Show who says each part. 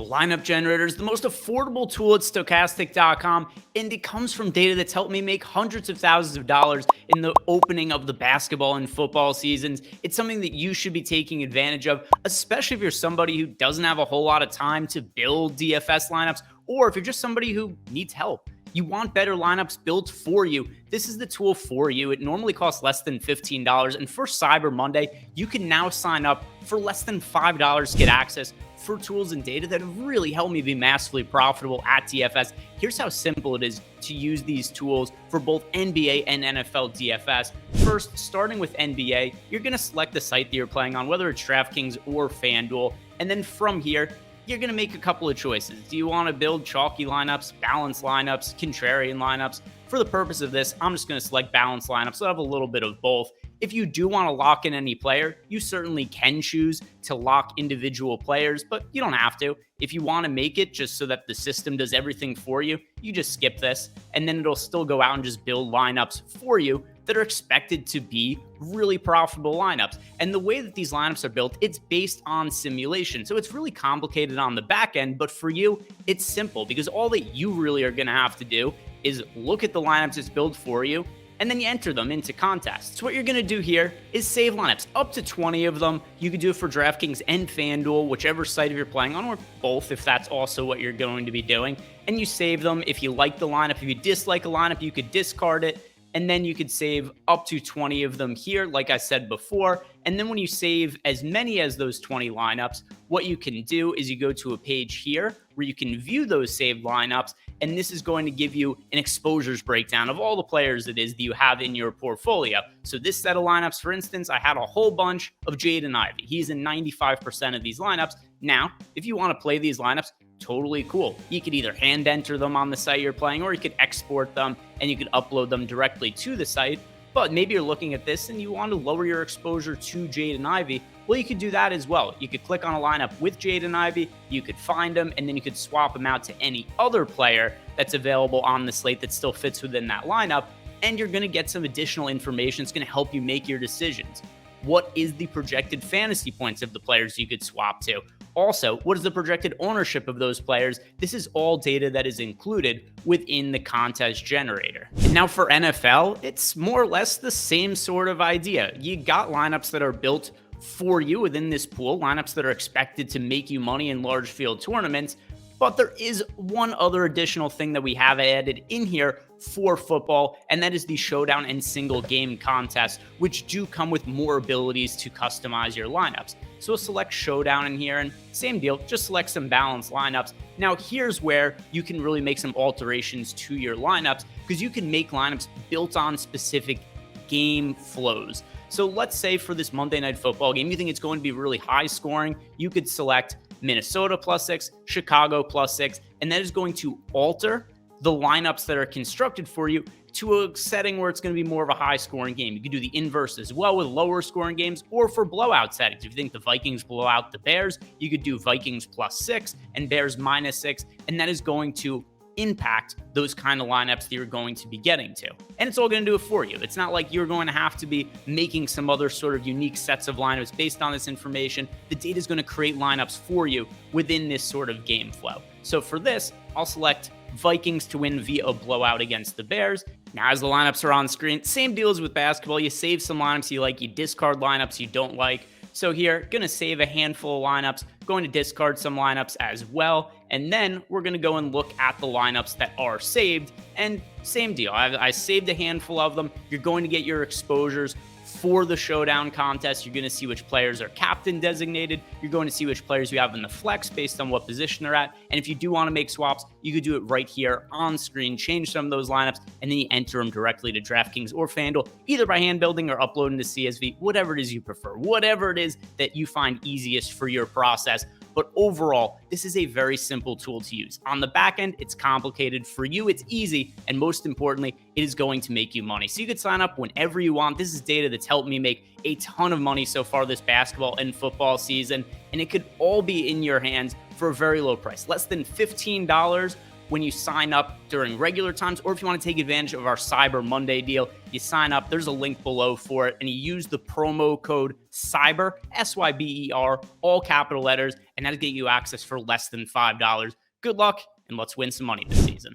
Speaker 1: Lineup Generator is the most affordable tool at Stokastic.com, and it comes from data that's helped me make hundreds of thousands of dollars in the opening of the basketball and football seasons. It's something that you should be taking advantage of, especially if you're somebody who doesn't have a whole lot of time to build DFS lineups, or if you're just somebody who needs help. You want better lineups built for you. This is the tool for you. It normally costs less than $15, and for Cyber Monday, you can now sign up for less than $5 to get access for tools and data that have really helped me be massively profitable at DFS. Here's how simple it is to use these tools for both NBA and NFL DFS. First, starting with NBA, you're going to select the site that you're playing on, whether it's DraftKings or FanDuel, and then from here, you're going to make a couple of choices. Do you want to build chalky lineups, balanced lineups, contrarian lineups? For the purpose of this, I'm just going to select balanced lineups, so I have a little bit of both. If you do want to lock in any player, you certainly can choose to lock individual players, but you don't have to. If you want to make it just so that the system does everything for you, you just skip this, and then it'll still go out and just build lineups for you that are expected to be really profitable lineups. And the way that these lineups are built, it's based on simulation. So it's really complicated on the back end, but for you, it's simple because all that you really are going to have to do is look at the lineups it's built for you, and then you enter them into contests. So what you're going to do here is save lineups, up to 20 of them. You could do it for DraftKings and FanDuel, whichever site you're playing on, or both if that's also what you're going to be doing. And you save them. If you like the lineup, if you dislike a lineup, you could discard it. And then you could save up to 20 of them here, like I said before. And then when you save as many as those 20 lineups, what you can do is you go to a page here where you can view those saved lineups. And this is going to give you an exposures breakdown of all the players it is that you have in your portfolio. So this set of lineups, for instance, I had a whole bunch of Jaden Ivey. He's in 95% of these lineups. Now, if you want to play these lineups, totally cool. You could either hand enter them on the site you're playing, or you could export them and you could upload them directly to the site. But maybe you're looking at this and you want to lower your exposure to Jaden Ivey. Well, you could do that as well. You could click on a lineup with Jaden Ivey, you could find him, and then you could swap him out to any other player that's available on the slate that still fits within that lineup. And you're going to get some additional information. It's going to help you make your decisions. What is the projected fantasy points of the players you could swap to? Also, what is the projected ownership of those players? This is all data that is included within the contest generator. And now for NFL, it's more or less the same sort of idea. You got lineups that are built for you within this pool, lineups that are expected to make you money in large field tournaments. But there is one other additional thing that we have added in here for football, and that is the showdown and single game contests, which do come with more abilities to customize your lineups. So we'll select showdown in here, and same deal, just select some balanced lineups. Now here's where you can really make some alterations to your lineups, because you can make lineups built on specific game flows. So let's say for this Monday Night Football game, you think it's going to be really high scoring. You could select Minnesota +6, Chicago +6, and that is going to alter the lineups that are constructed for you to a setting where it's going to be more of a high scoring game. You could do the inverse as well with lower scoring games, or for blowout settings. If you think the Vikings blow out the Bears, you could do Vikings +6 and Bears -6, and that is going to impact those kind of lineups that you're going to be getting to. And it's all going to do it for you. It's not like you're going to have to be making some other sort of unique sets of lineups based on this information. The data is going to create lineups for you within this sort of game flow. So for this, I'll select Vikings to win via a blowout against the Bears. Now, as the lineups are on screen, same deal as with basketball. You save some lineups you like, you discard lineups you don't like. So here, going to save a handful of lineups, going to discard some lineups as well, and then we're going to go and look at the lineups that are saved, and same deal. I saved a handful of them. You're going to get your exposures for the showdown contest. You're going to see which players are captain designated. You're going to see which players you have in the flex based on what position they're at. And if you do want to make swaps, you could do it right here on screen, change some of those lineups, and then you enter them directly to DraftKings or FanDuel, either by hand building or uploading to CSV, whatever it is you prefer, whatever it is that you find easiest for your process. But overall, this is a very simple tool to use. On the back end, it's complicated. For you, it's easy. And most importantly, it is going to make you money. So you could sign up whenever you want. This is data that's helped me make a ton of money so far this basketball and football season. And it could all be in your hands for a very low price, less than $15 when you sign up during regular times, or if you want to take advantage of our Cyber Monday deal, you sign up. There's a link below for it, and you use the promo code CYBER, SYBER, all capital letters, and that'll get you access for less than $5. Good luck, and let's win some money this season.